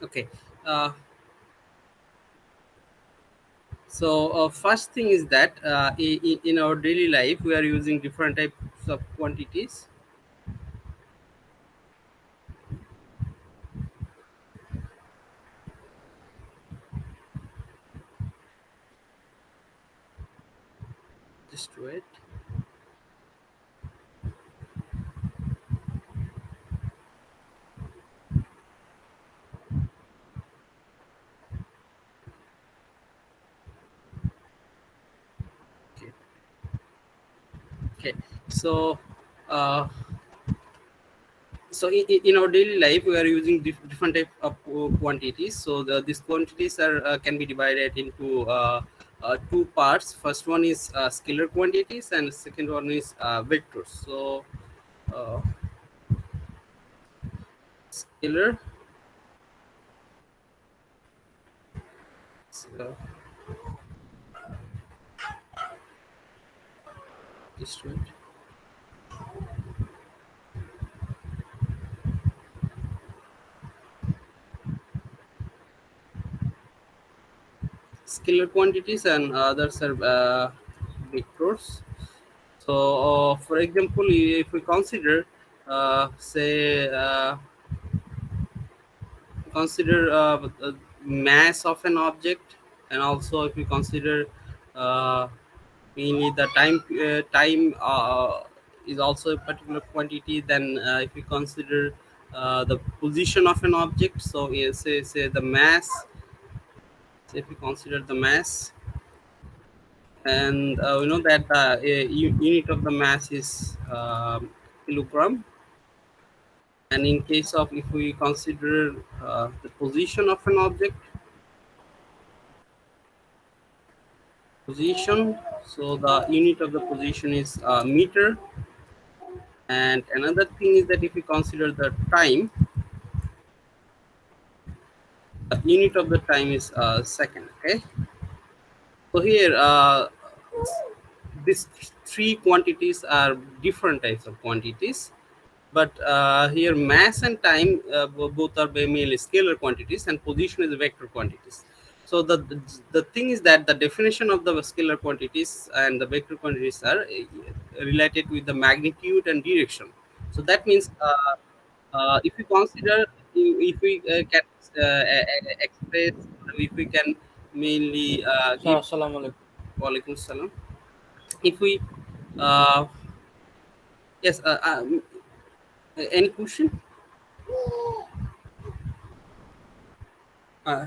Okay. Uh, First thing is that in our daily life we are using different types of quantities. Just wait. Okay. Okay. So, uh, in our daily life we are using different type of quantities. So these quantities are can be divided into two parts. First one is scalar quantities, and the second one is vectors. So uh, scalar. So, just wait. Scalar quantities and others are vectors. So, for example, if we consider, say, the mass of an object, and also if we consider uh, mainly the time is also a particular quantity. Then, if we consider the position of an object, so say the mass. So if we consider the mass, and we know that the unit of the mass is kilogram. And in case of, if we consider the position of an object, position, so the unit of the position is meter. And another thing is that if we consider the time, the unit of the time is second. Okay. So here, these three quantities are different types of quantities. But here mass and time, both are mainly scalar quantities, and position is vector quantities. So the thing is that the definition of the scalar quantities and the vector quantities are related with the magnitude and direction. So that means, if we consider, if we can express, if we can mainly So, give. assalamu alaikum. Walaikum salam. If we uh, yes, any question? uh,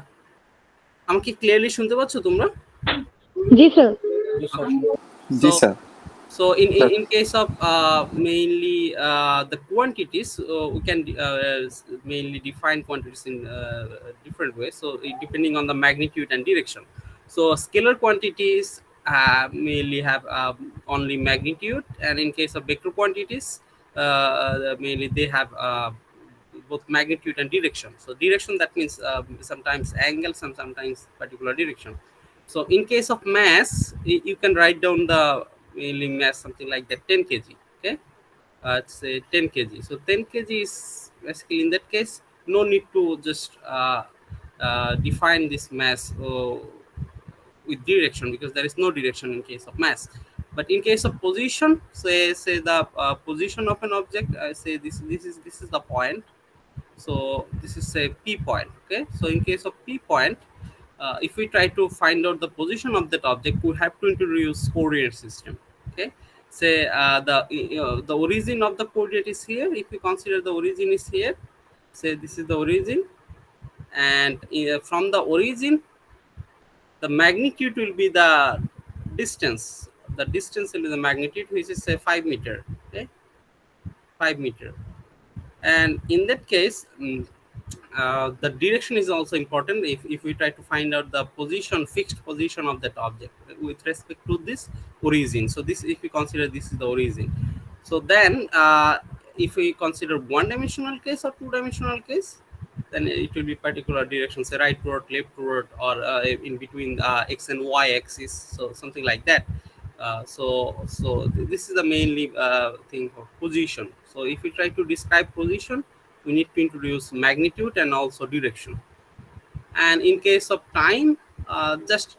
আমাকে clearly শুনতে পাচ্ছ তোমরা? जी sir. Yes, sir. Okay. जी So, sir. in case of mainly the quantities, we can mainly define quantities in different ways. So depending on the magnitude and direction. So scalar quantities mainly have only magnitude, and in case of vector quantities, mainly they have both magnitude and direction. So direction, that means sometimes angle, sometimes particular direction. So in case of mass, you can write down the mainly mass something like that, 10 kg. Okay, it's say 10 kg. So 10 kg is basically, in that case, no need to just define this mass with direction, because there is no direction in case of mass. But in case of position, say the position of an object, I say this is the point. So this is a p point. Okay, so in case of p point, if we try to find out the position of that object, we have to introduce coordinate system. Okay, say the origin of the coordinate is here. If we consider the origin is here, say this is the origin, and from the origin, the magnitude will be the distance. The distance will be the magnitude, which is say 5 meter. Okay, 5 meter. And in that case, the direction is also important. If we try to find out the position, fixed position of that object with respect to this origin. So this, if we consider this is the origin, so then if we consider one dimensional case or two dimensional case, then it will be particular direction, say rightward, leftward, or in between x and y axis, so something like that. This is the mainly thing of position. So if we try to describe position, we need to introduce magnitude and also direction. And in case of time, just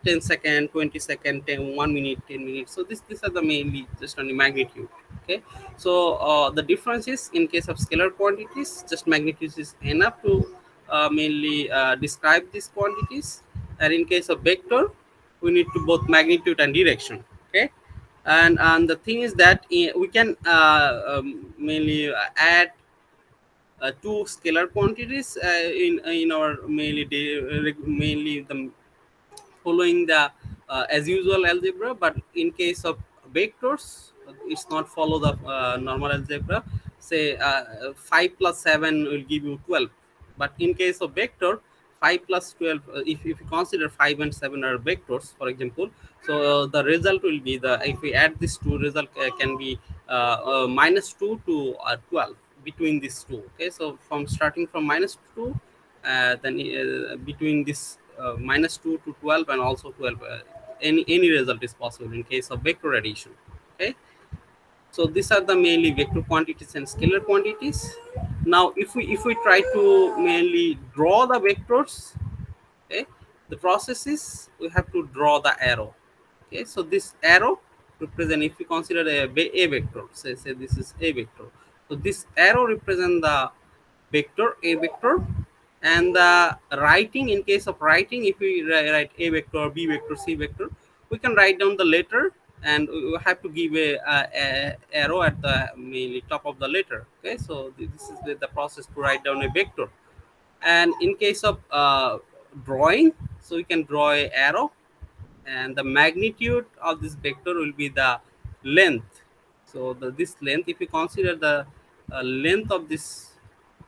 10 second, 20 second, 10, 1 minute, 10 minutes. So these are the mainly just only magnitude. Okay, so the difference is in case of scalar quantities, just magnitude is enough to mainly describe these quantities, and in case of vector, we need to both magnitude and direction. Okay, and the thing is that we can mainly add two scalar quantities in our mainly the following the as usual algebra, but in case of vectors, it's not follow the normal algebra. Say 5 plus 7 will give you 12, but in case of vector, 5 plus 12, if you consider 5 and 7 are vectors, for example, so the result will be the, if we add these two, result can be minus 2 to 12 between these two. Okay, so from starting from minus 2, then between this minus 2 to 12 and also 12, any result is possible in case of vector addition. Okay, so these are the mainly vector quantities and scalar quantities. Now if we try to mainly draw the vectors, okay, the process is we have to draw the arrow. Okay, so this arrow represent, if we consider a vector, say this is a vector, so this arrow represent the vector a vector. And the writing, in case of writing, if we write a vector, b vector, c vector, we can write down the letter, and we have to give a arrow at the mainly top of the letter. Okay, so this is the process to write down a vector. And in case of drawing, so we can draw a arrow, and the magnitude of this vector will be the length. So this length, if you consider the length of this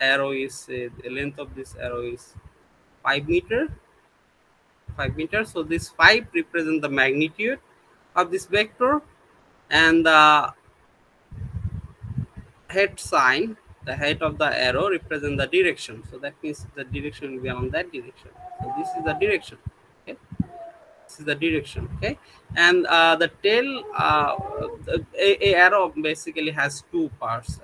arrow is the length of this arrow is 5 meter, 5 meters. So this 5 represent the magnitude of this vector, and the head sign, the head of the arrow represent the direction. So that means the direction will be on that direction. So this is the direction. Okay, this is the direction. Okay, and the tail, a arrow basically has two parts,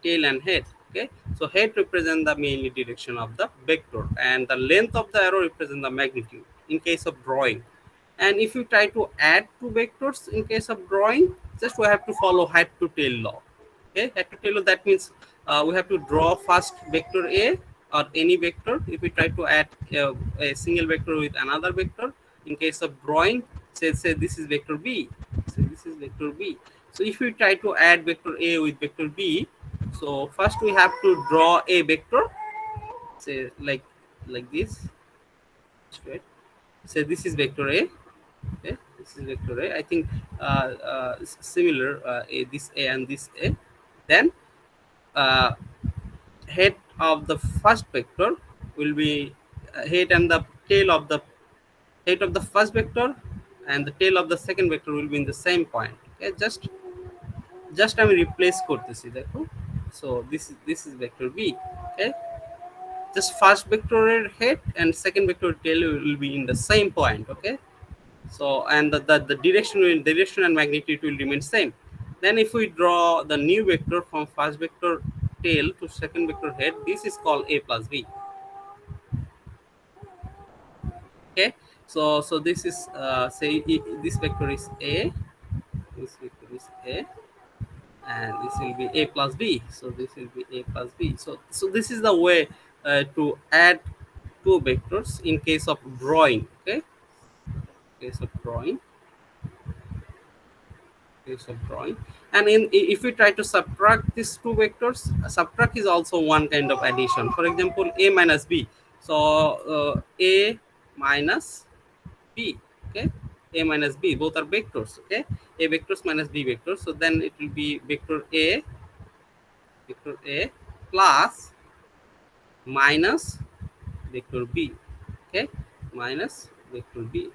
tail and head. Okay, so head represent the mainly direction of the vector, and the length of the arrow represent the magnitude in case of drawing. And if you try to add two vectors in case of drawing, just we have to follow head to tail law. Okay, head to tail law, that means we have to draw first vector a, or any vector. If we try to add a single vector with another vector, in case of drawing, say this is vector b, say this is vector b. So if we try to add vector a with vector b, so first we have to draw a vector, say like this, straight. Say this is vector a. Okay, this is vector a. I think similar, this a and this a. Then uh, head of the first vector will be head, and the tail of the head of the first vector and the tail of the second vector will be in the same point. Okay, just আমি replace করতেছি দেখো. So this is vector b. Okay, just first vector head and second vector tail will be in the same point. Okay, so and the direction and magnitude will remain same. Then if we draw the new vector from first vector tail to second vector head, this is called a plus b. Okay, so this is say this vector is a, this vector is a, and this will be a plus b. So this will be a plus b. So this is the way to add two vectors in case of drawing. Okay, case of drawing, case of drawing. And if we try to subtract these two vectors, subtract is also one kind of addition. For example, a minus b. So a minus b. Okay, a minus b, both are vectors. Okay, a vectors minus b vectors. So then it will be vector a plus minus vector b. Okay, minus vector b.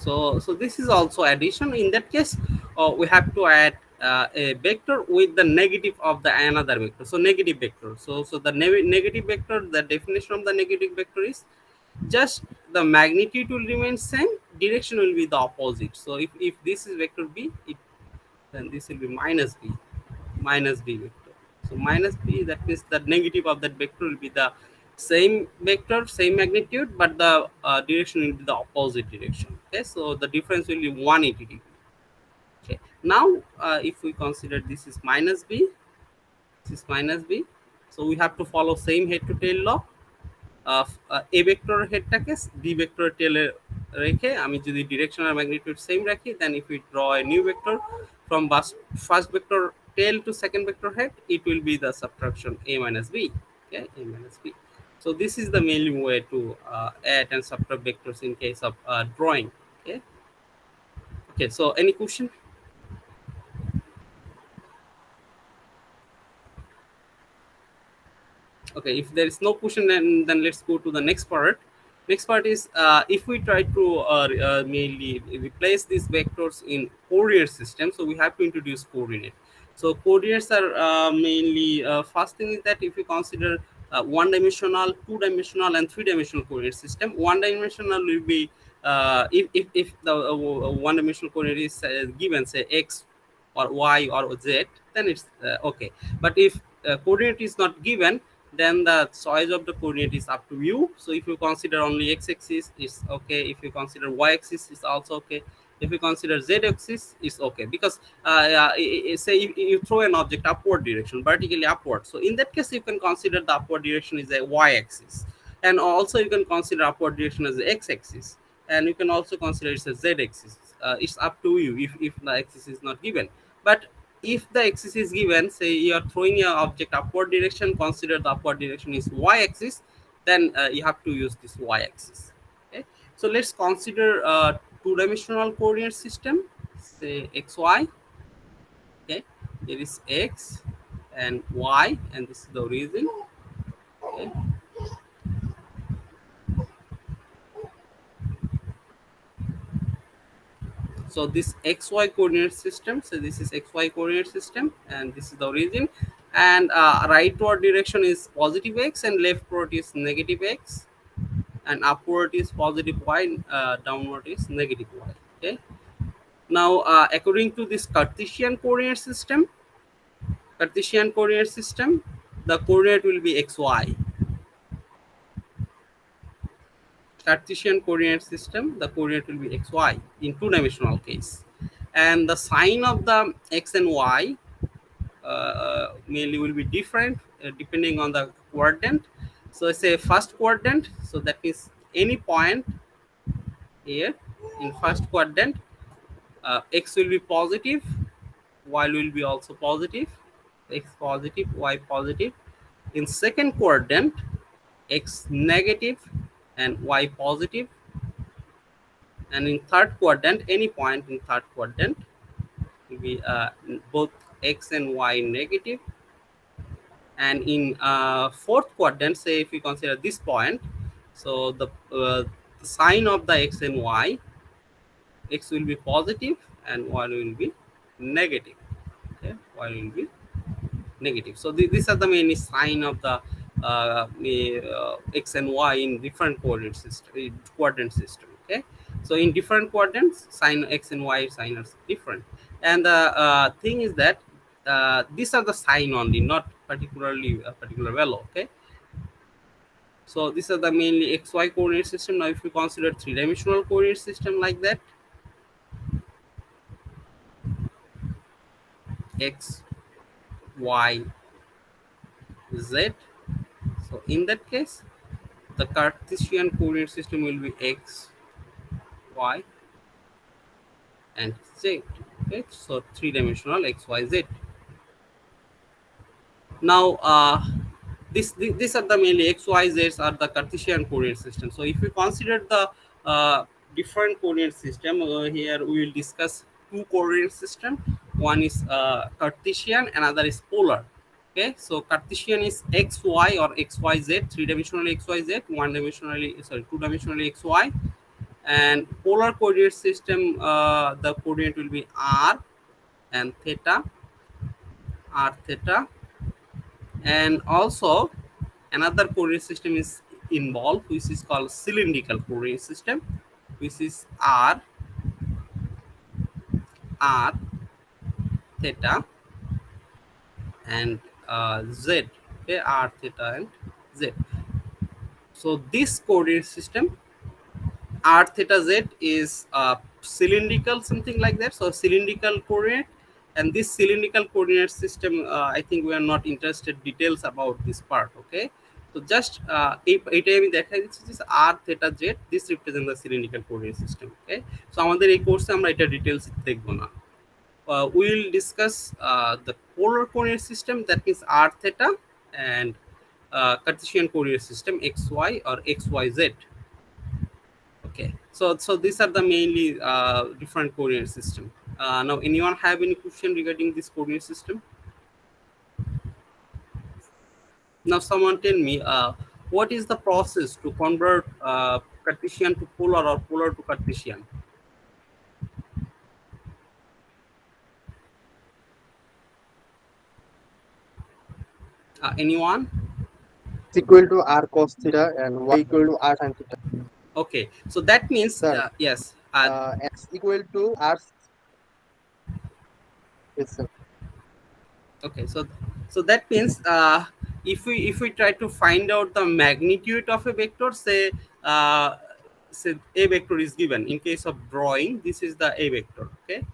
So this is also addition. In that case, we have to add a vector with the negative of the another vector. So negative vector. So the negative vector, the definition of the negative vector is just the magnitude will remain same, direction will be the opposite. So if this is vector b, then this will be minus b vector. So minus b, that means the negative of that vector will be the same vector, same magnitude, but the direction will be the opposite direction. Okay, so the difference will be 180 degree. Okay, now if we consider this is minus b, this is minus b, so we have to follow same head to tail law. A vector হেডটাকে B vector টেলে রেখে আমি যদি direction আর magnitude same রাখি, then if you draw a new vector from first vector tail to second vector head, it will be the subtraction a minus b. Okay, a minus b. So this is the mainly way to add and subtract vectors in case of drawing. Okay. Okay. So any question? Okay, if there is no question, then let's go to the next part. Next part is if we try to mainly replace these vectors in coordinate system, so we have to introduce coordinate. So coordinates are mainly first thing is that if you consider one dimensional, two dimensional, and three dimensional coordinate system, one dimensional will be if the one dimensional coordinate is given, say x or y or z, then it's okay. But if coordinate is not given, then the choice of the coordinate is up to you. So if you consider only x-axis, is okay. If you consider y-axis, is also okay. If you consider z-axis, is okay, because say you throw an object upward direction, vertically upward, so in that case you can consider the upward direction is a y-axis, and also you can consider upward direction as the x-axis, and you can also consider it's a z-axis. It's up to you if the axis is not given. But if the axis is given, say you are throwing your object upward direction, consider the upward direction is y-axis, then you have to use this y-axis. Okay, so let's consider two-dimensional coordinate system, say xy. Okay, here is x and y, and this is the origin. Okay. So this xy coordinate system, so this is xy coordinate system, and this is the origin, and rightward direction is positive x, and leftward is negative x, and upward is positive y, downward is negative y. Okay, now according to this Cartesian coordinate system, the coordinate will be xy. Cartesian coordinate system, the coordinate will be xy in two-dimensional case, and the sign of the x and y mainly will be different depending on the quadrant. So say first quadrant, so that means any point here in first quadrant, x will be positive, y will be also positive, x positive, y positive. In second quadrant, x negative and y positive, and in third quadrant, any point in third quadrant will be both x and y negative, and in fourth quadrant, say if we consider this point, so the sign of the x and y, x will be positive and y will be negative. Okay, y will be negative. So these are the main sign of the x and y in different coordinate system, quadrant system. Okay, so in different quadrants, sign x and y sign are different, and the thing is that these are the sign only, not particularly a particular value. Okay, so these are the mainly xy coordinate system. Now if you consider three-dimensional coordinate system like that, x, y, z, so in that case the Cartesian coordinate system will be x, y, and z. Okay, so three-dimensional x, y, z. Now these are the mainly x, y, z's are the Cartesian coordinate system. So if we consider the different coordinate system, here we will discuss two coordinate system. One is Cartesian, another is polar. Okay, so Cartesian is x, y or x, y, z, three-dimensionally x, y, z, one-dimensionally, sorry, two-dimensionally x, y, and polar coordinate system, the coordinate will be r and theta, r theta, and also another coordinate system is involved, which is called cylindrical coordinate system, which is r, r theta, and z. Okay, r, theta, and z. So this coordinate system r, theta, z is cylindrical, something like that. So cylindrical coordinate, and this cylindrical coordinate system, I think we are not interested details about this part. Okay, so just এটা আমি দেখাই দিচ্ছি যে r, theta, z, this represents the cylindrical coordinate system. Okay, so আমাদের এই কোর্সে আমরা এটা ডিটেলস দেখবো না। We will discuss the polar coordinate system, that means r, theta, and Cartesian coordinate system xy or xyz. Okay, so these are the mainly different coordinate system. Now anyone have any question regarding this coordinate system? Now someone tell me what is the process to convert Cartesian to polar or polar to Cartesian? Anyone? X equal to r cos theta and y equal to r sin theta. Okay, so that means Sir, yes, x equal to r. Yes, sir. okay, so that means if we try to find out the magnitude of a vector, say a vector is given. In case of drawing, this is the a vector. Okay,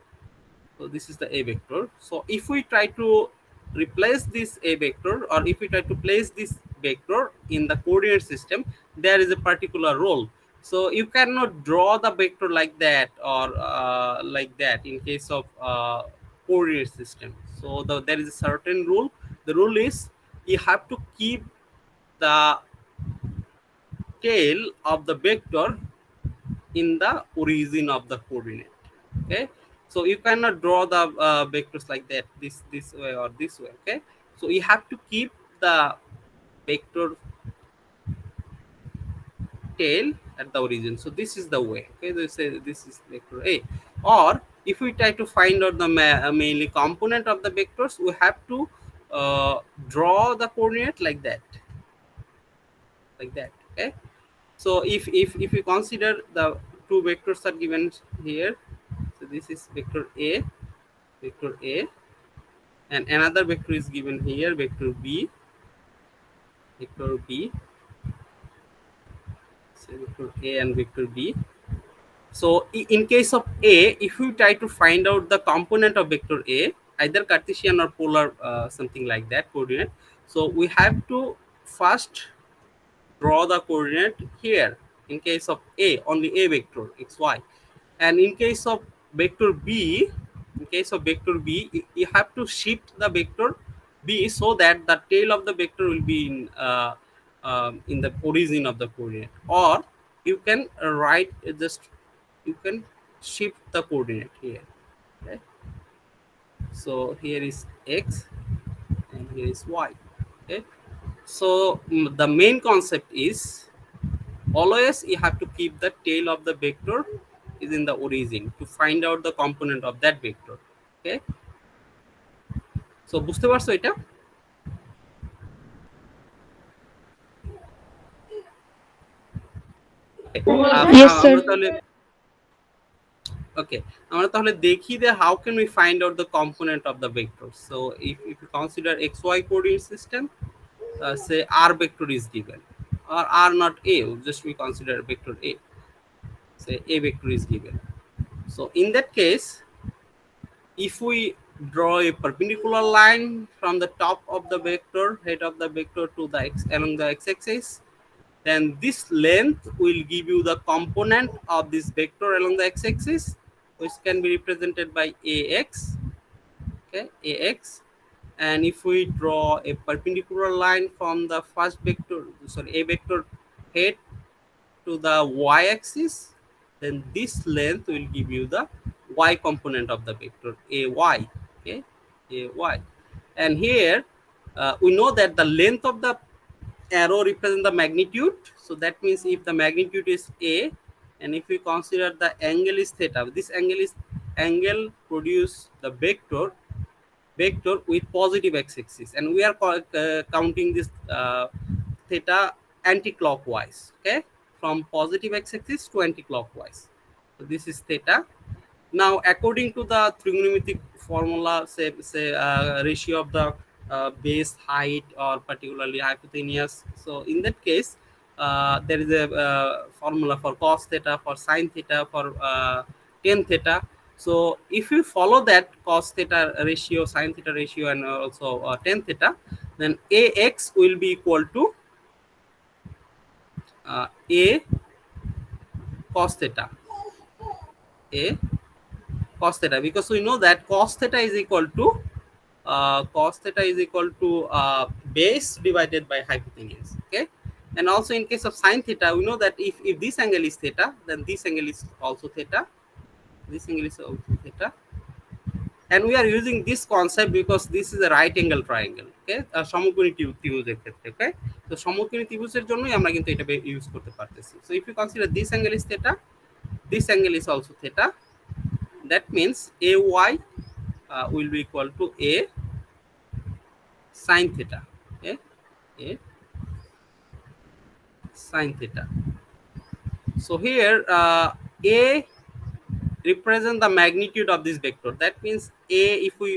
so this is the a vector. So if we try to replace this a vector, or if we try to place this vector in the coordinate system, there is a particular rule. So you cannot draw the vector like that or like that in case of coordinate system. So there is a certain rule. The rule is you have to keep the tail of the vector in the origin of the coordinate. Okay, so you cannot draw the vectors like that, this way or this way. Okay, so you have to keep the vector tail at the origin. So this is the way. Okay, they say this is vector a. Or if we try to find out the mainly component of the vectors, we have to draw the coordinate like that, Okay, so if we consider the two vectors are given here, so this is vector a, and another vector is given here, vector b, so vector a and vector b. So in case of a, if we try to find out the component of vector a, either Cartesian or polar, something like that coordinate, so we have to first draw the coordinate here. In case of a, only a vector xy, and in case of vector b, you have to shift the vector b so that the tail of the vector will be in the origin of the coordinate. Or you can write just, you can shift the coordinate here. Okay, so here is x and here is y. Okay, so the main concept is always you have to keep the tail of the vector is in the origin to find out the component of that vector. Okay, so বুঝতে পারছো এটা? Yes, sir. Okay, আমরা তাহলে দেখি যে how can we find out the component of the vector. So if you consider xy coordinate system, say r vector is given, or r not a, just we consider vector a, say a vector is given. So in that case, if we draw a perpendicular line from the top of the vector, head of the vector to the x along the x-axis, then this length will give you the component of this vector along the x-axis, which can be represented by ax. Okay, ax. And if we draw a perpendicular line from the first vector, sorry, a vector head to the y-axis, then this length will give you the y component of the vector ay. Okay, ay. And here we know that the length of the arrow represents the magnitude. So that means if the magnitude is a, and if we consider the angle is theta, this angle is angle produce the vector with positive x-axis, and we are counting this theta anti-clockwise. Okay, from positive x-axis to anti-clockwise. So this is theta. Now according to the trigonometric formula, say ratio of the base height or particularly hypotenuse. So in that case, there is a formula for cos theta, for sin theta, for tan theta. So if you follow that cos theta ratio, sin theta ratio, and also tan theta, then ax will be equal to a cos theta, a cos theta, because we know that cos theta is equal to base divided by hypotenuse. Okay, and also in case of sin theta, we know that if this angle is theta, then this angle is also theta, this angle is also theta, and we are using this concept because this is a right angle triangle. Okay, সমকোণী ত্রিভুজের ক্ষেত্রে. Okay, তো সমকোণী ত্রিভুজের জন্যই আমরা কিন্তু এটা ইউজ করতে পারতেছি. So if you consider this angle is theta, this angle is also theta, that means ay will be equal to a sin theta. Okay, a sin theta. So here a represent the magnitude of this vector. That means a, if we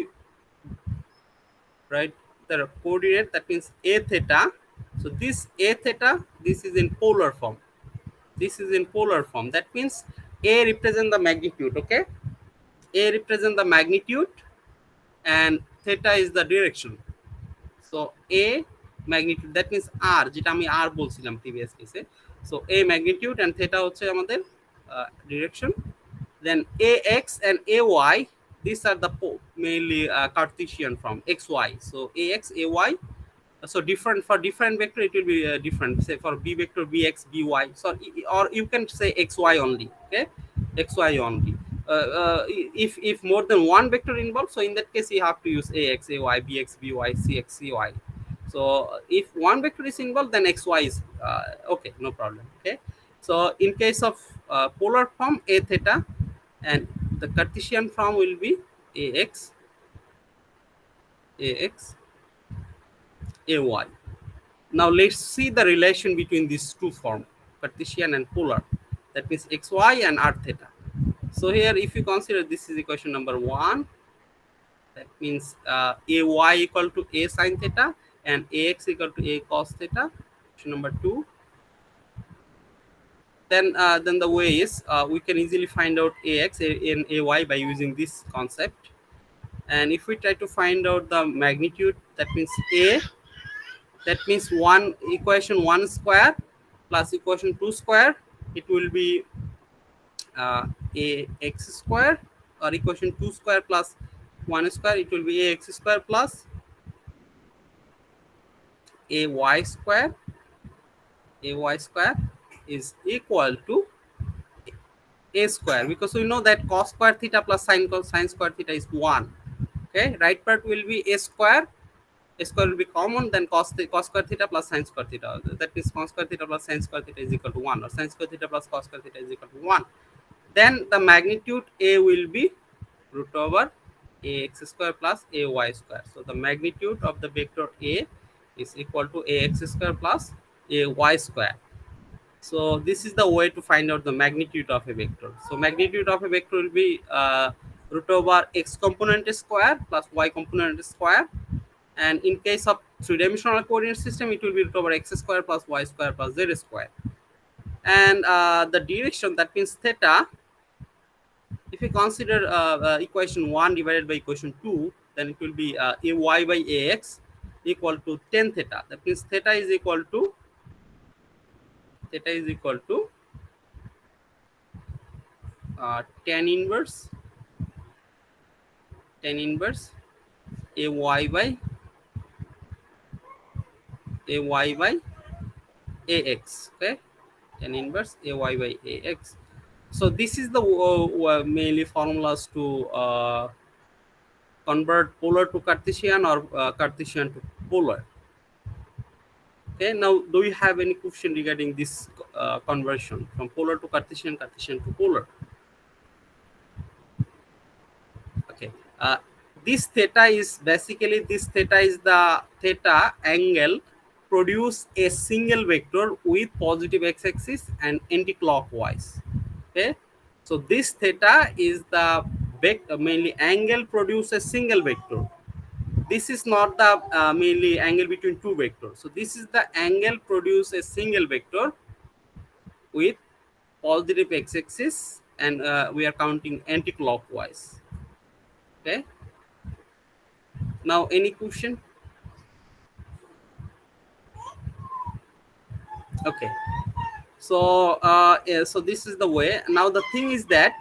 write the coordinate, that means a theta. So this a theta, this is in polar form, this is in polar form. That means a represent the magnitude. Okay, a represent the magnitude and theta is the direction. So a magnitude, that means r, যেটা আমি r বলছিলাম previous কেসে. So a magnitude and theta হচ্ছে আমাদের direction. Then ax and ay, these are the mainly Cartesian form, xy. So ax, ay, so different for different vector it will be different. Say for b vector bx, by, so or you can say xy only. Okay, xy only. If more than one vector involved, so in that case you have to use ax, ay, bx, by, cx, cy. So if one vector is involved, then xy is okay, no problem. Okay, so in case of polar form, a theta, and the Cartesian form will be ax, ay. Now let's see the relation between these two forms, Cartesian and polar. That means xy and r theta. So here, if you consider this is equation number 1, that means ay equal to a sin theta and ax equal to a cos theta. Equation number 2. Then the way is we can easily find out ax and ay by using this concept. And if we try to find out the magnitude, that means a, that means equation 1 square plus equation 2 square, it will be a x square, or equation 2 square plus 1 square, it will be a x square plus a y square. A y square is equal to a square, because we know that cos square theta plus sin square theta is 1. Okay, right part will be a square will be common, then cos square theta plus sin square theta, that means cos square theta plus sin square theta is equal to 1, or sin square theta plus cos square theta is equal to 1. Then the magnitude a will be root over ax square plus ay square. So the magnitude of the vector a is equal to ax square plus ay square. So this is the way to find out the magnitude of a vector. So magnitude of a vector will be root over x component square plus y component square, and in case of three-dimensional coordinate system, it will be root over x square plus y square plus z square. And the direction, that means theta, if you consider equation 1 divided by equation 2, then it will be ay by ax equal to tan theta. That means theta is equal to tan inverse ay by ax. Okay, tan inverse ay by ax. So this is the mainly formulas to convert polar to Cartesian, or Cartesian to polar. Okay, now do you have any question regarding this conversion from polar to Cartesian, Cartesian to polar? Okay, this theta is basically, this theta is the theta angle produce a single vector with positive x-axis and anti-clockwise. Okay, so this theta is the vector, mainly angle produce a single vector. this is not the mainly angle between two vectors. So this is the angle produce a single vector with positive x-axis, and we are counting anti-clockwise. Okay. Now, any question? Okay. So, yeah, so this is the way. Now, the thing is that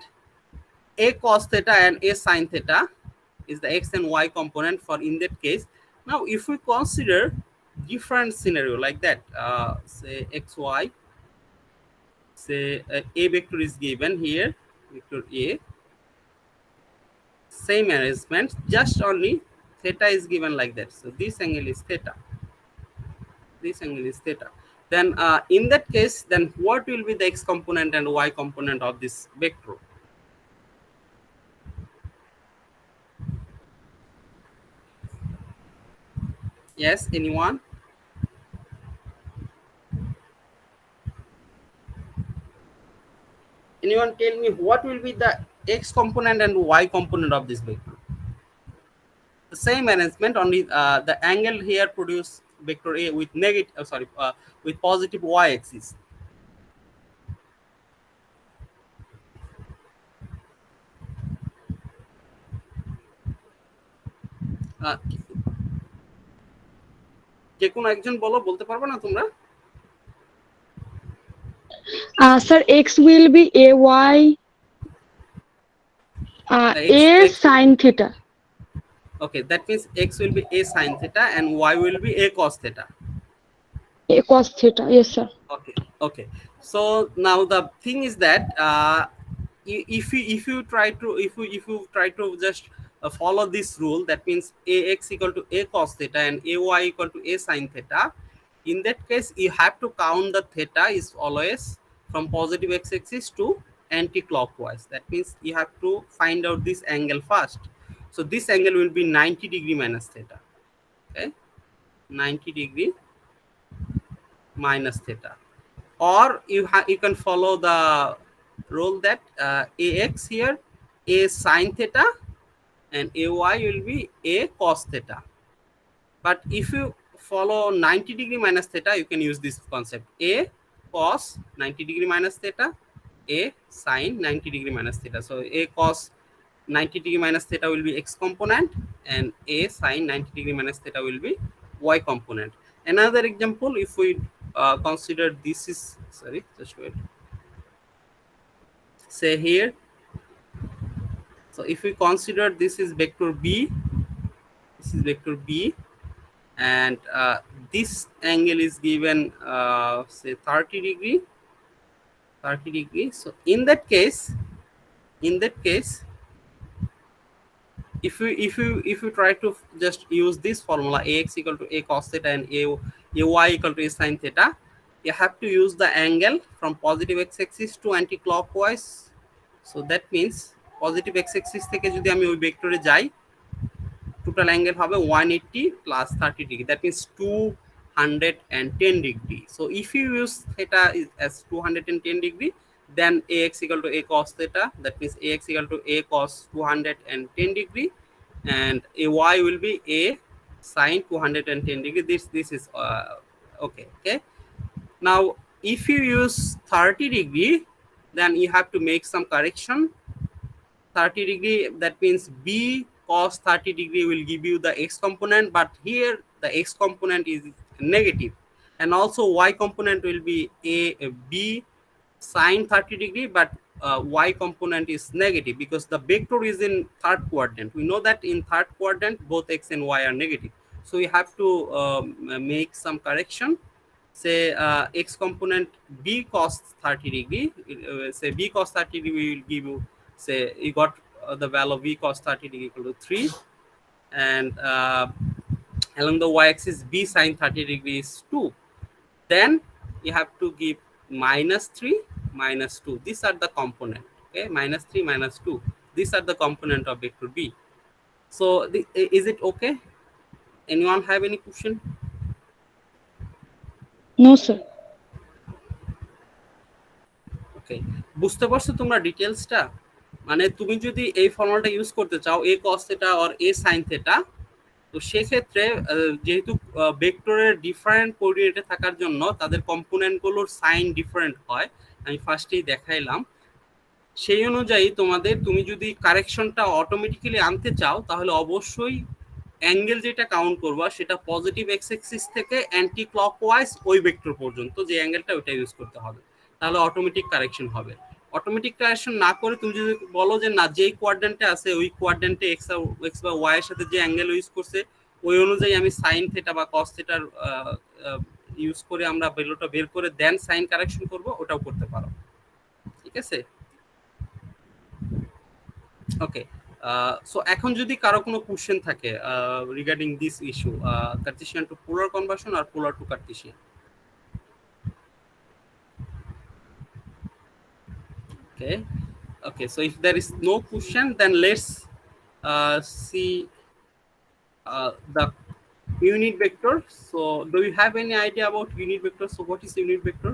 a cos theta and a sin theta is the x and y component for in that case. Now, if we consider different scenario like that, say xy, say a vector is given here, vector a, same arrangement, just only theta is given like that. So this angle is theta. This angle is theta. Then in that case, then what will be the x component and y component of this vector? Yes, anyone? Anyone tell me what will be the x component and y component of this vector? The same arrangement, only the angle here produce vector a with negative, with positive y axis. কে কোন একজন বলো, বলতে পারবে না তোমরা? Sir, X will be AY, A sin theta. Okay, that means x will be a sin theta and y will be a cos theta. A cos theta. Yes, sir. Okay, okay. So now the thing is that if you try to just follow this rule, that means ax equal to a cos theta and ay equal to a sin theta. In that case, you have to count the theta is always from positive x-axis to anti-clockwise. That means you have to find out this angle first. So this angle will be 90 degree minus theta. Okay, 90 degree minus theta. Or you can follow the rule that ax here a sin theta and ay will be a cos theta. But if you follow 90 degree minus theta, you can use this concept: a cos 90 degree minus theta, a sin 90 degree minus theta. So a cos 90 degree minus theta will be x component and a sin 90 degree minus theta will be y component. Another example, if we consider this is, sorry, just wait, say here, so if we consider this is vector b, this is vector b, and this angle is given say 30 degree. So in that case, if you try to just use this formula, ax equal to a cos theta and ay equal to a sin theta, you have to use the angle from positive x-axis to anti-clockwise. So that means positive x-axis থেকে যদি আমি ওই ভেক্টরে যাই, total angle হবে 180 plus 30 degree. That means 210 degree. So if you use theta as 210 degree, then ax equal to a cos theta. That means ax equal to a cos 210 degree, and ay will be a sin 210 degree. This is okay. Now if you use 30 degree, then you have to make some correction. 30 degree, that means b cos 30 degree will give you the x component, but here the x component is negative, and also y component will be b sin 30 degree, but y component is negative because the vector is in third quadrant. We know that in third quadrant both x and y are negative, so we have to make some correction. Say x component b cos 30 degree, say b cos 30 degree will give you, say you got the value of v cos 30 degree equal to 3, and along the y-axis b sin 30 degree is 2. Then you have to give minus 3 minus 2. These are the component. Okay, minus 3 minus 2. These are the component of vector b. So is it okay? Anyone have any question? No, sir. Okay, বুঝতে পারছো তোমরা ডিটেইলসটা? মানে তুমি যদি এই ফর্মুলাটা use করতে চাও a cos theta or a sin theta, তো সেক্ষেত্রে যেহেতু ভেক্টরের ডিফারেন্ট কোঅর্ডিনেটে থাকার জন্য তাদের কম্পোনেন্টগুলোর সাইন ডিফারেন্ট হয়, আমি ফার্স্টেই দেখাইলাম। সেই অনুযায়ী তুমি যদি কারেকশনটা অটোমেটিক্যালি আনতে চাও তাহলে অবশ্যই অ্যাঙ্গেল যেটা কাউন্ট করবা সেটা পজিটিভ এক্স অ্যাক্সিস থেকে অ্যান্টি ক্লকওয়াইজ ওই ভেক্টর পর্যন্ত যে অ্যাঙ্গেলটা ওটা ইউজ করতে হবে, তাহলে অটোমেটিক কারেকশন হবে। অটোমেটিক কারেকশন না করে তুমি যদি বলো যে না, যেই কোয়াড্রেন্টে আছে ওই কোয়াড্রেন্টে এক্স বা ওয়াই এর সাথে যে অ্যাঙ্গেল ইউজ করছে ওই অনুযায়ী আমি সাইন থেটা বা কস থেটার ইউজ করে আমরা ভ্যালুটা বের করে দেন সাইন কারেকশন করব, ওটাও করতে পারো। ঠিক আছে, ওকে। সো এখন যদি কারো কোনো কোশ্চেন থাকে regarding this issue, Cartesian to polar conversion আর polar to Cartesian. Okay, so if there is no question, then let's see the unit vector. So do you have any idea about unit vector? So what is unit vector?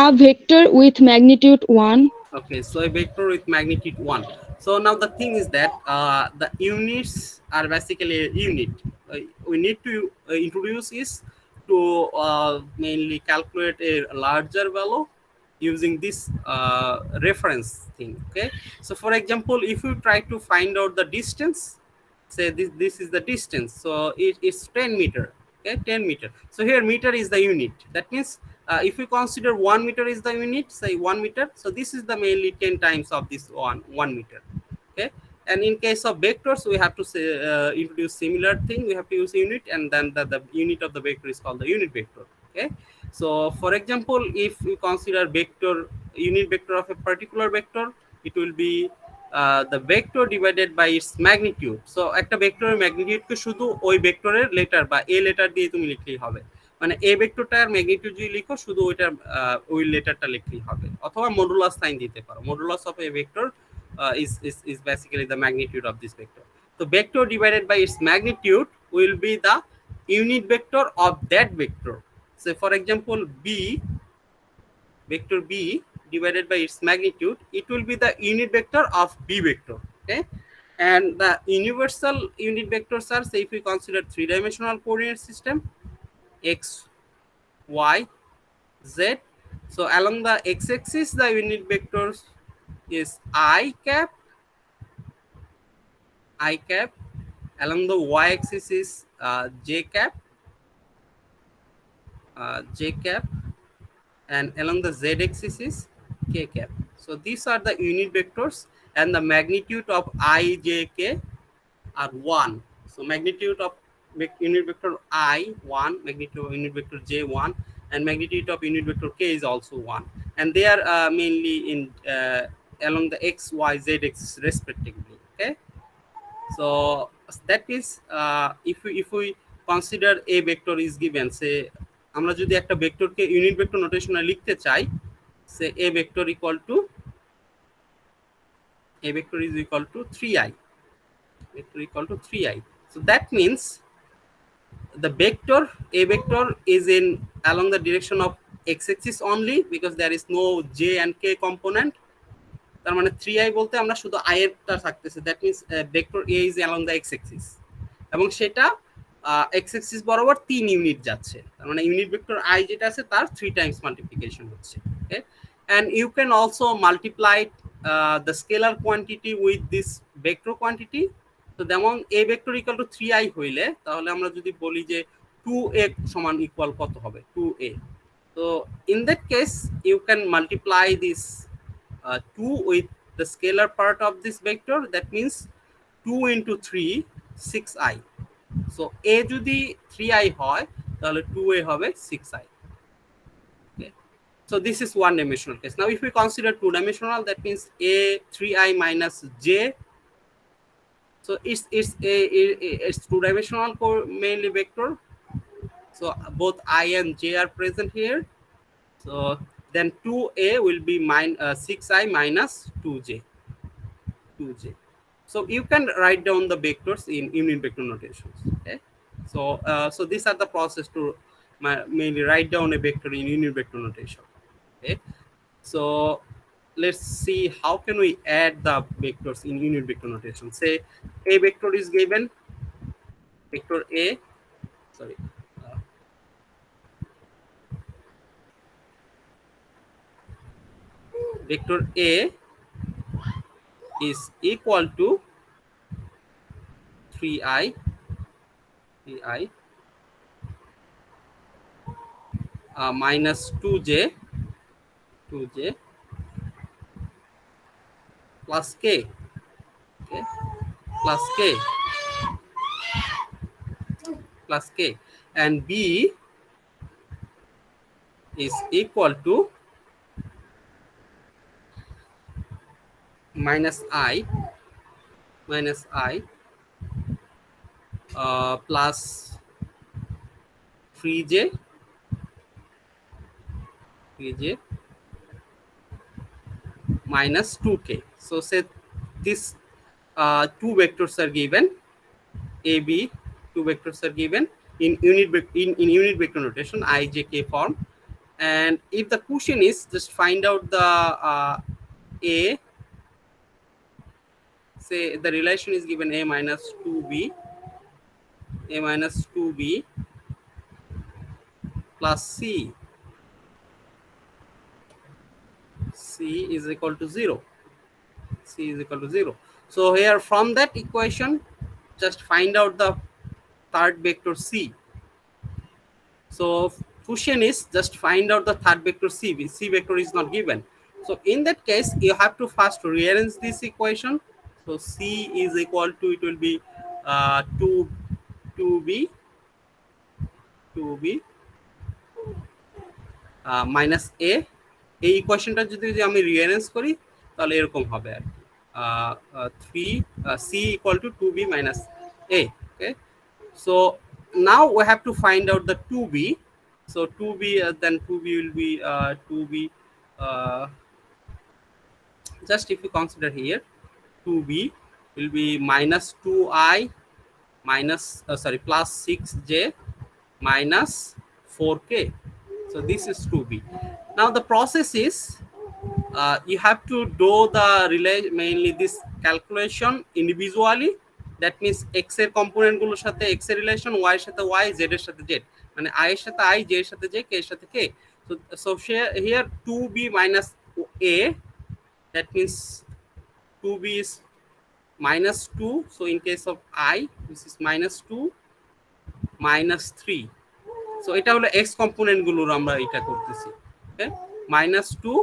A vector with magnitude 1. Okay, so a vector with magnitude 1. So now the thing is that the units are basically a unit. We need to introduce is to mainly calculate a larger value using this reference thing. Okay, so for example, if you try to find out the distance, say this is the distance, so it is 10 meter. Okay, 10 meter. So here meter is the unit. That means if we consider 1 meter is the unit, say 1 meter, so this is the mainly 10 times of this 1 meter. Okay, and in case of vectors we have to say, introduce similar thing. We have to use unit, and then the unit of the vector is called the unit vector. Okay, so for example, if we consider unit vector of a particular vector, it will be the vector divided by its magnitude. So একটা ভেক্টরের magnitude কে শুধু ওই ভেক্টরের letter বা a letter দিয়ে তুমি লিখলেই হবে, মানে এ ভেক্টরটার ম্যাগনিটিউড যদি লিখো শুধু ওইটার ওই লেটারটা লিখলেই হবে, অথবা মডুলাস সাইন দিতে পারো। Modulus of A vector is basically the magnitude of this vector. So vector divided by its magnitude will be the unit vector of that vector. So for example, vector b divided by its magnitude, it will be the unit vector of b vector. Okay, and the universal unit vectors are, say if we consider three-dimensional coordinate system, x, y, z. So along the x-axis the unit vectors is i cap, along the y-axis is j cap, and along the z-axis is k cap. So these are the unit vectors, and the magnitude of I, j, k are 1. So magnitude of unit vector I 1, magnitude of unit vector j 1, and magnitude of unit vector k is also 1, and they are mainly in along the x, y, z axis respectively. Okay, so that is if we consider a vector is given, say আমরা যদি একটা ভেক্টরকে unit vector নোটেশনে লিখতে চাই, say a vector equal to 3i, vector equal to 3i. So that means the vector a vector is in along the direction of x-axis only, because there is no j and k component. তার মানে 3i বলতে আমরা শুধু i এরটা থাকতেছে, that means vector a is along the x-axis, এবং সেটা x-axis বরাবর 3 unit যাচ্ছে, তার মানে ইউনিট ভেক্টর i যেটা আছে তার 3 টাইমস মাল্টিপ্লিকেশন হচ্ছে। ওকে, and you can also multiply the scalar quantity with this vector quantity. তো যেমন a vector equal to 3i হইলে তাহলে আমরা যদি বলি যে 2a সমান ইকুয়াল কত হবে, 2a. So in that case you can multiply this 2 with the scalar part of this vector, that means 2 into 3 6i. So a যদি 3i হয় তাহলে 2a হবে 6i. Okay, so this is one dimensional case. Now if we consider two dimensional, that means a 3i minus j. So it's two dimensional mainly vector, so both I and j are present here. So then 2a will be 6i minus 2j. So you can write down the vectors in unit vector notations. Okay, so these are the process to mainly write down a vector in unit vector notation. Okay, so let's see how can we add the vectors in unit vector notation. Say a vector is given, vector a, sorry, uh, vector a is equal to 3i 3i minus 2j plus k, okay, plus k plus k, and b is equal to minus i plus 3j 3j minus 2k. So say this two vectors are given, a b, two vectors are given in unit vector notation I j k form, and if the question is just find out the a, say the relation is given a minus 2b plus c is equal to 0, c is equal to 0. So here from that equation just find out the third vector c. So question is just find out the third vector c. C vector is not given. So in that case, you have to first rearrange this equation. So c is equal to, it will be 2b minus a, এই ইকুয়েশনটা যদি আমি rearrange করি তাহলে এরকম হবে আর 3 c equal to 2b minus a. Okay, so now we have to find out the 2b. So 2b, then 2b will be 2b, just if you consider here 2b will be minus 2i minus plus 6j minus 4k. So this is 2b. Now the process is you have to do the mainly this calculation individually. That means x এর component গুলোর সাথে x এর relation, y এর সাথে y, z এর সাথে z, মানে i এর সাথে i, j এর সাথে j, k এর সাথে k. So here 2b minus a, that means 2b is minus 2. So in case of I, this is minus 2 minus 3. So এটা হলো x কম্পোনেন্ট গুলোর আমরা এটা করতেছি। Okay, minus 2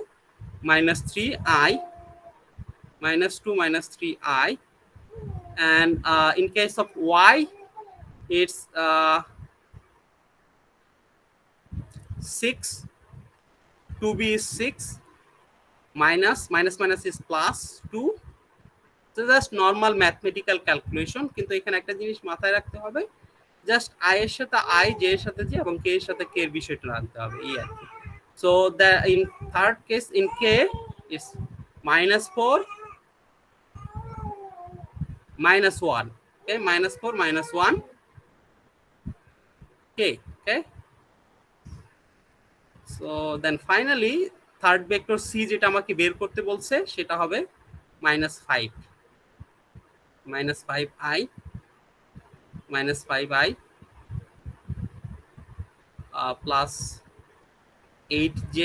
minus 3i minus 2 minus 3i, and in case of y it's 6, 2b is 6 minus is plus 2. So just normal mathematical calculation, কিন্তু এখানে একটা জিনিস মাথায় রাখতে হবে, জাস্ট i এর সাথে i, j এর সাথে j এবং k এর সাথে k এর বিষয়টা রাখতে হবে এই আর কি। So the in third case in k is minus 4 minus 1. Okay, minus 4 minus 1 k. Okay, so then finally third vector c যেটা আমাকে বের করতে বলছে সেটা হবে minus 5 5i minus 5i plus 8j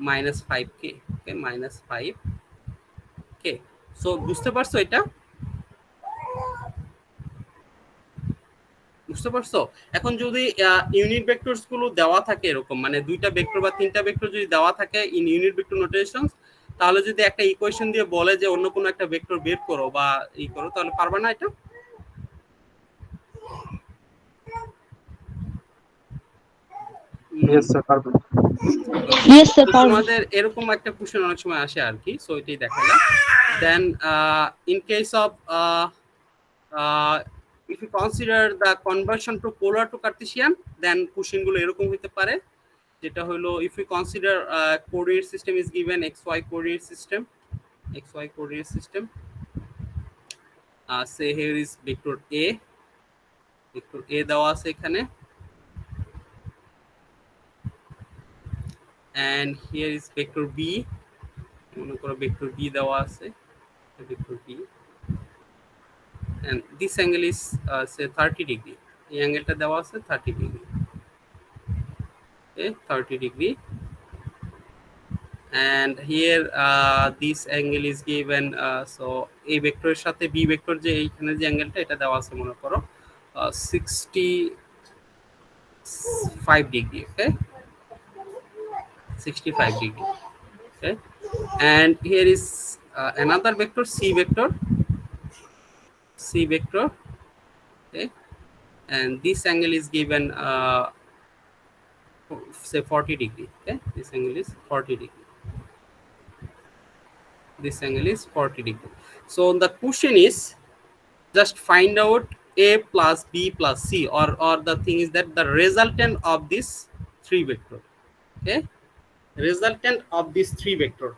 minus 5k. Okay, minus 5k. So বুঝতে পারছো এটা? বুঝতে পারছো? এখন যদি ইউনিট ভেক্টরস গুলো দেওয়া থাকে এরকম, মানে দুইটা ভেক্টর বা তিনটা ভেক্টর যদি দেওয়া থাকে ইন ইউনিট ভেক্টর নোটেশনস, তাহলে যদি একটা ইকুয়েশন দিয়ে বলে যে অন্য কোনো একটা ভেক্টর বের করো বা ই করো, তাহলে পারবা না এটা? Yes, sir. পারবো। Yes, sir. তোমাদের এরকম একটা কোশ্চেন অনেক সময় আসে আর কি, সো এটাই দেখালাম। Then in case of if you consider the conversion to polar to Cartesian, then question গুলো এরকম হতে পারে, যেটা হলো if you consider coordinate system is given xy coordinate system, say here is vector a দেওয়া আছে এখানে, and here is vector b. মনে করো vector b দেওয়া আছে, vector b, and this angle is say 30 degree. এই অ্যাঙ্গেলটা দেওয়া আছে 30 degree. Okay, 30 degree. And here this angle is given, so a vector এর সাথে b vector যে এইখানে যে অ্যাঙ্গেলটা এটা দেওয়া আছে মনে করো 65 degree. Okay, 65 degree. Okay, and here is another vector c vector, okay, and this angle is given say 40 degree. Okay, this angle is 40 degree. This angle is 40 degree. So the question is just find out a plus b plus c, or the thing is that the resultant of this three vector. Okay, resultant of this three vector.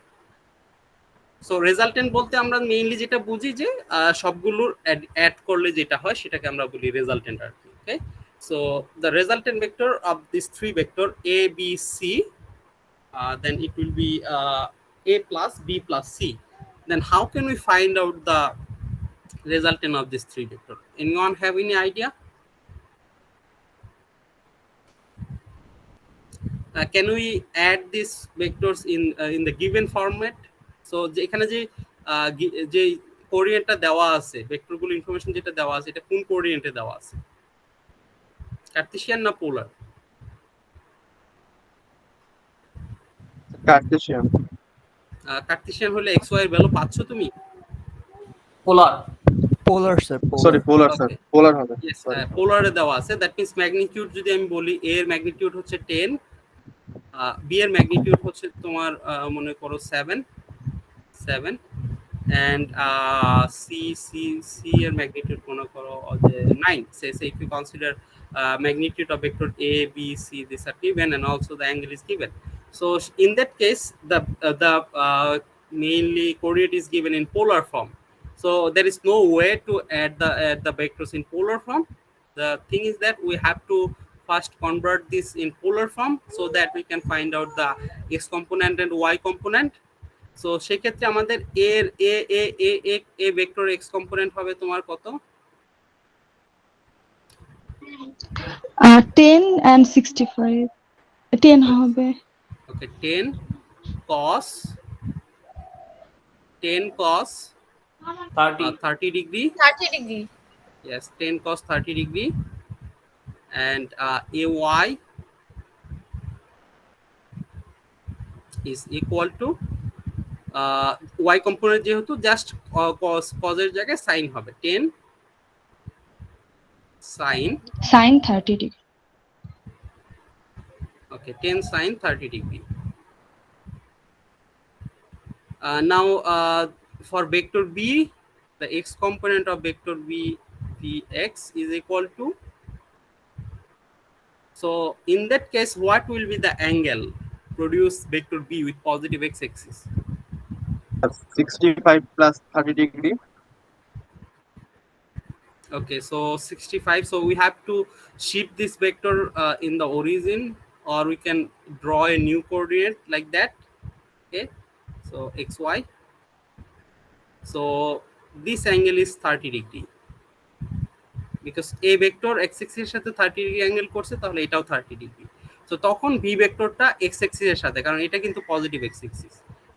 So resultant বলতে আমরা mainly যেটা বুঝি যে সবগুলোর add করলে যেটা হয় সেটাকে আমরা বলি resultant আর কি। Okay, so the resultant vector of these three vector a b c, then it will be a plus b plus c. Then how can we find out the resultant of this three vector? Anyone have any idea? Can we add these vectors in the given format? So এখানে যে কোঅর্ডিনেটটা দেওয়া আছে, ভেক্টরগুলো information যেটা দেওয়া আছে এটা কোন কোঅর্ডিনেটে দেওয়া আছে, কার্টেসিয়ান না পোলার? কার্টেসিয়ান। কার্টেসিয়ান হলে এক্স ওয়াই এর ভ্যালু পাচ্ছ তুমি? পোলার স্যার, সরি পোলার স্যার, Okay. পোলার হবে। Yes, পোলারে দেওয়া আছে। দ্যাট মিন্স ম্যাগনিটিউড যদি আমি বলি a এর ম্যাগনিটিউড হচ্ছে 10, b এর ম্যাগনিটিউড হচ্ছে তোমার মনে করো 7, and c এর ম্যাগনিটিউড মনে করো যে 9. Say if you consider magnitude of vector a b c, these are given and also the angle is given. So in that case the mainly coordinate is given in polar form. So there is no way to add the vectors in polar form. The thing is that we have to first convert this in polar form so that we can find out the x component and y component. So সেক্ষেত্রে আমাদের এর a vector x component হবে তোমার কত? 10 and 65. 10 হবে। Okay, 10 cos 30 degree. 30 degree. Yes, 10 cos 30 degree, and ay is equal to y component যেহেতু just cos এর জায়গায় sin হবে 10 sin, Sin 30 degree. okay, 10 sin 30 degree. Now for vector b, the x component of vector b vx is equal to, so in that case what will be the angle produce vector b with positive x axis? 65 plus 30 degree। Okay, so 65, so we have to shift this vector in the origin, or we can draw a new coordinate like that. Okay, so xy, so this angle is 30 degree because a vector x axis এর সাথে 30 degree angle করছে, তাহলে এটাও 30 degree. So তখন v ভেক্টরটা x axis এর সাথে, কারণ এটা কিন্তু পজিটিভ x axis,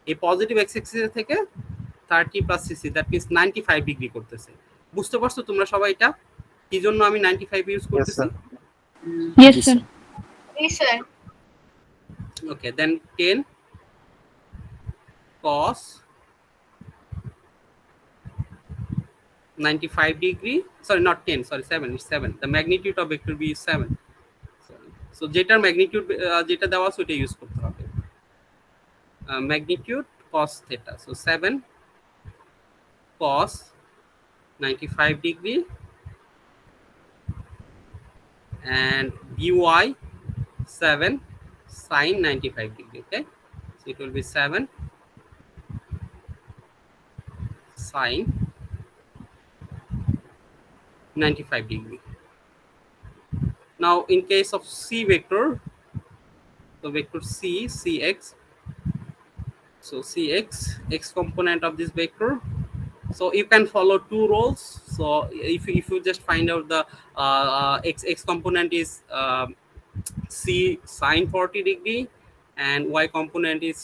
এই পজিটিভ x axis এর থেকে 30 plus 60, দ্যাট মিন্স 95 ডিগ্রি করতেছে। বুঝতে পারছো তোমরা সবাই এটা কি জন্য আমি 95 ইউজ করতেছি? Yes sir. Yes, sir. Okay, then 10 cos 95 degree, sorry not 10, sorry 7, it's 7. The magnitude of vector b is 7. So যেটার ম্যাগনিটিউড যেটা দেওয়া আছে ওটা ইউজ করতে হবে, magnitude cos theta. So 7 cos 95 degree and by 7 sin 95 degree. Okay, so it will be 7 sin 95 degree. Now in case of c vector, So vector c, cx. So cx, x component of this vector. So you can follow two roles. So if you just find out the x component is c sine 40 degree, and y component is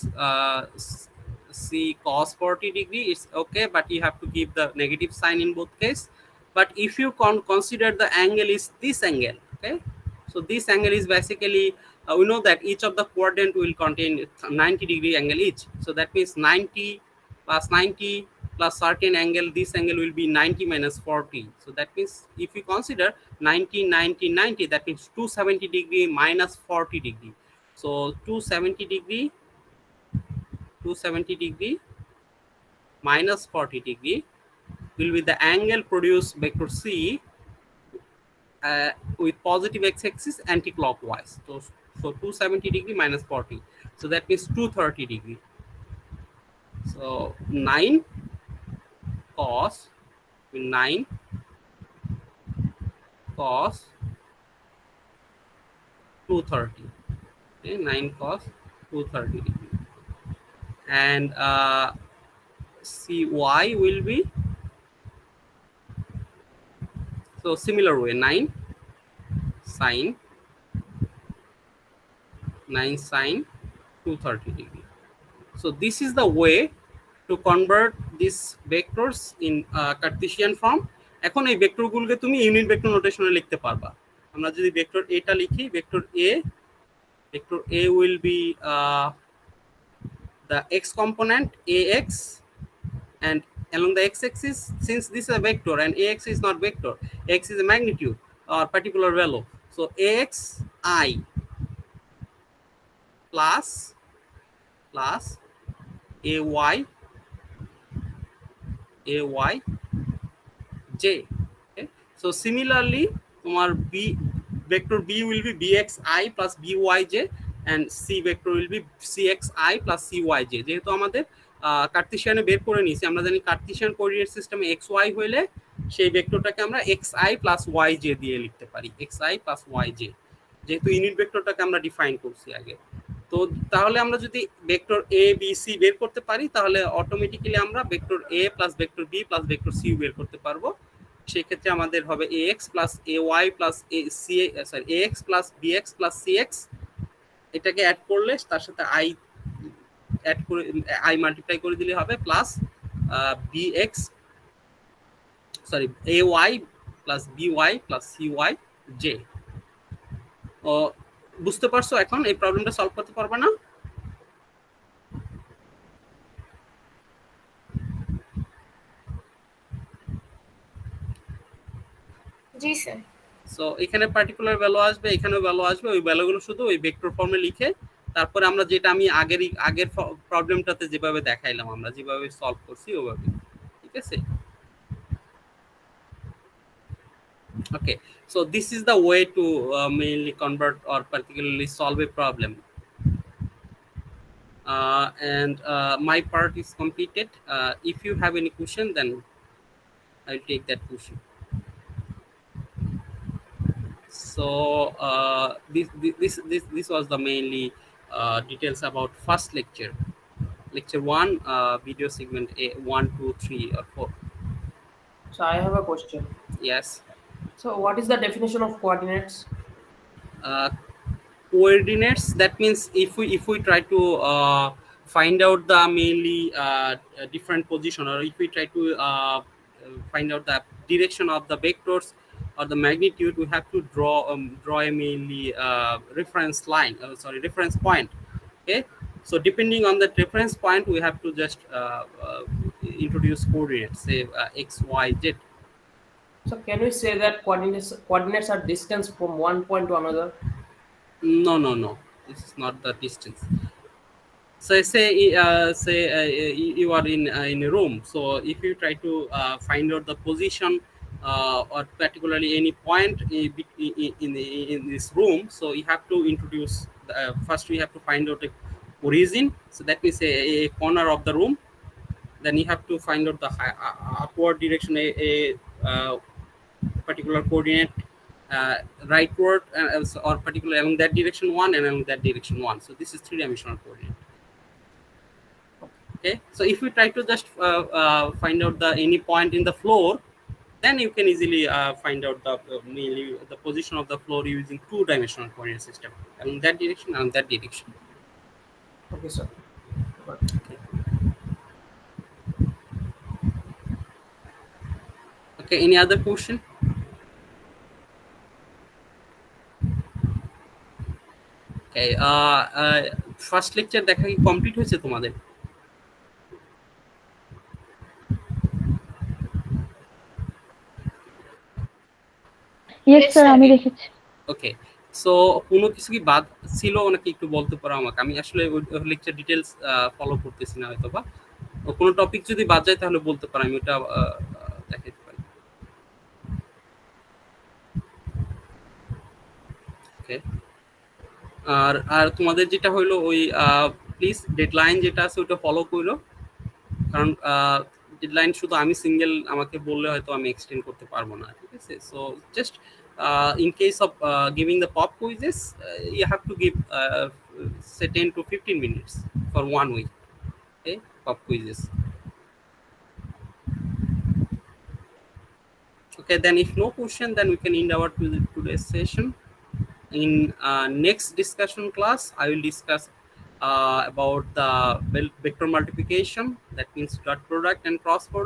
c cos 40 degree, it's okay, but you have to give the negative sign in both case. But if you consider the angle is this angle, okay, so this angle is basically we know that each of the quadrant will contain 90-degree angle each. So that means 90 plus 90 plus certain angle, this angle will be 90 minus 40. So that means if you consider 90 90 90, that means 270 degree minus 40 degree. So 270 degree minus 40 degree will be the angle produced vector c with positive x-axis anti-clockwise. So 270 degree minus 40. So that means 230 degree. So 9 cos 9 cos 230. Okay, 9 cos 230 degree. And cy will be, so similar way, 9 sine 230 degree. So this is the way to convert these vectors in Cartesian form. এখন এই ভেক্টরগুলোকে তুমি unit vector নোটেশনে লিখতে পারবা। আমরা যদি vector এটা লিখি, vector a will be the x component ax, and along the x-axis, since this is a vector and ax is not vector, x is a magnitude or particular value, so ax I plus ay j. Okay, so similarly tomar b vector b will be bxi plus byj, and c vector will be cxi plus cyj. যেহেতু আমাদের কার্টেসিয়ানে বের করে নিয়েছি, আমরা জানি Cartesian coordinate সিস্টেমে xy হইলে সেই ভেক্টরটাকে আমরা xi plus yj দিয়ে লিখতে পারি, xi plus yj, যেহেতু ইউনিট ভেক্টরটাকে আমরা ডিফাইন করছি আগে। তো তাহলে আমরা যদি ভেক্টর a b c বের করতে পারি, তাহলে অটোমেটিক্যালি আমরা vector a plus vector b plus vector c বের করতে পারবো। সেই ক্ষেত্রে আমাদের হবে ax plus ay plus ax plus bx plus cx, এটাকে অ্যাড করলে তার সাথে i অ্যাড করে i মাল্টিপ্লাই করে দিলে হবে plus bx ay plus by plus cyj। ও বুঝতে পারছো এখন এই প্রবলেমটা সলভ করতে পারবে না? জি স্যার। সো এখানে পার্টিকুলার ভ্যালু আসবে, এখানেও ভ্যালু আসবে, ওই ভ্যালুগুলো শুধু ওই ভেক্টর ফর্মে লিখে তারপরে আমরা যেটা আমি আগের প্রবলেমটাতে যেভাবে দেখাইলাম, আমরা যেভাবে সলভ করছি ওভাবে, ঠিক আছে? Okay, so this is the way to mainly convert or particularly solve a problem. And my part is completed. If you have any question, then I'll take that question. So this was the mainly details about first lecture, lecture 1, video segment A 1 2 3 or 4. So I have a question. Yes. So what is the definition of coordinates? Coordinates, that means if we try to find out the mainly different position, or if we try to find out the direction of the vectors or the magnitude, we have to draw a mainly reference line, reference point. Okay, so depending on the reference point, we have to just introduce coordinates, say x y z. So can we say that coordinates are distance from one point to another? No, this is not the distance. So say you are in a room, so if you try to find out the position or particularly any point in this room, so you have to introduce first we have to find out the origin, so that means a corner of the room. Then you have to find out the upward direction, a particular coordinate rightward or particularly along that direction one and along that direction one. So this is three-dimensional coordinate. Okay, so if we try to just find out the any point in the floor, then you can easily find out the mainly the position of the floor using two-dimensional coordinate system along that direction and that direction. Okay, sir. Got it. Okay, any other question? Okay, first lecture দেখা কি complete হয়েছে তোমাদের? Yes Yes, sir, sir. আমি দেখেছি। ওকে, so কোনো কিছু কি বাদ ছিল নাকি একটু বলতে পারো আমাকে? আমি আসলে ওই লেকচার ডিটেলস ফলো করতেছি না হয়তো বা কোনো টপিক যদি বাদ যায় তাহলে বলতে পারো, আমি ওটা দেখাতে পারি। ওকে, আর তোমাদের যেটা হইলো ওই প্লিজ ডেডলাইন যেটা আছে ওটা ফলো করো, কারণ ডেডলাইন শুধু আমি সিঙ্গেল আমাকে বললে হয়তো আমি এক্সটেন্ড করতে পারবো না, ঠিক আছে? So just in case of giving the pop quizzes, you have to give say 10 to 15 minutes for 1 week. Okay, pop quizzes. Okay, then if no question, then we can end our today's session. In next discussion class, I will discuss about the vector multiplication, that means dot product and cross product.